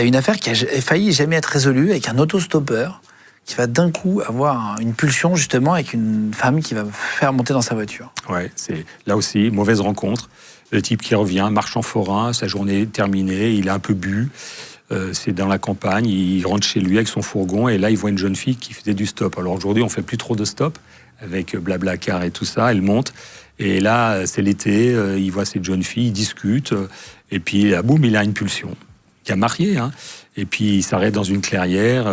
Il y a une affaire qui a failli jamais être résolue avec un autostoppeur qui va d'un coup avoir une pulsion justement avec une femme qui va faire monter dans sa voiture. Ouais, c'est là aussi, mauvaise rencontre. Le type qui revient, marchand forain, sa journée est terminée, il a un peu bu. C'est dans la campagne, il rentre chez lui avec son fourgon et là il voit une jeune fille qui faisait du stop. Alors aujourd'hui on fait plus trop de stop avec Blablacar et tout ça, elle monte et là c'est l'été, il voit cette jeune fille, ils discutent et puis là, boum, il a une pulsion. Qui a marié, hein. Et puis il s'arrête dans une clairière,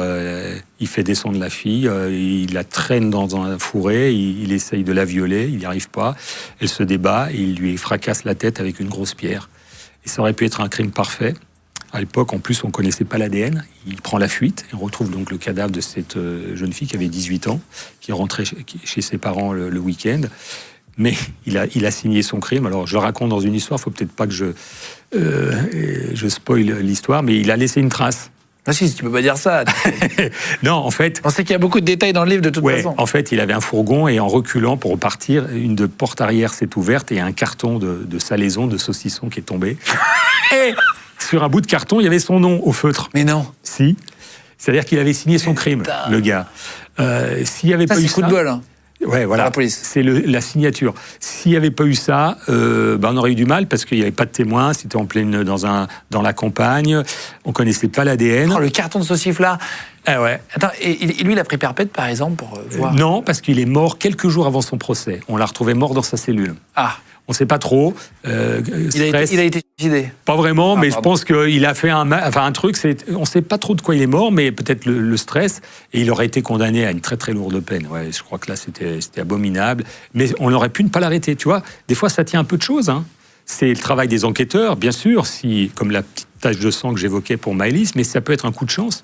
il fait descendre la fille, il la traîne dans un fourré, il essaye de la violer, il n'y arrive pas, elle se débat et il lui fracasse la tête avec une grosse pierre. Et ça aurait pu être un crime parfait. À l'époque, en plus, on ne connaissait pas l'ADN. Il prend la fuite et on retrouve donc le cadavre de cette jeune fille qui avait 18 ans, qui est rentrée chez ses parents le week-end. Mais il a signé son crime. Alors, je le raconte dans une histoire, il ne faut peut-être pas que je spoil l'histoire, mais il a laissé une trace. Ah si, tu peux pas dire ça. Non, en fait... On sait qu'il y a beaucoup de détails dans le livre de toute façon. En fait, il avait un fourgon et en reculant pour repartir, une de porte arrière s'est ouverte et un carton de salaison, de saucisson qui est tombé. Et sur un bout de carton, il y avait son nom au feutre. Mais non. Si. C'est-à-dire qu'il avait signé son crime, le gars. S'il n'y avait pas eu ça... coup de bol, hein. Ouais, voilà. La police. C'est la signature. S'il n'y avait pas eu ça, on aurait eu du mal parce qu'il n'y avait pas de témoins. C'était en pleine dans la campagne. On connaissait pas l'ADN. Oh, le carton de saucif là. Ah ouais. Attends, et lui, il a pris perpète par exemple pour voir. Non, parce qu'il est mort quelques jours avant son procès. On l'a retrouvé mort dans sa cellule. Ah. On ne sait pas trop. Il a été suicidé. Pas vraiment, mais pardon. je pense qu'il a fait un truc. On ne sait pas trop de quoi il est mort, mais peut-être le stress. Et il aurait été condamné à une très très lourde peine. Ouais, je crois que là c'était abominable. Mais on aurait pu ne pas l'arrêter. Tu vois, des fois ça tient un peu de choses. Hein. C'est le travail des enquêteurs, bien sûr, comme la petite tache de sang que j'évoquais pour Maëlys, mais ça peut être un coup de chance.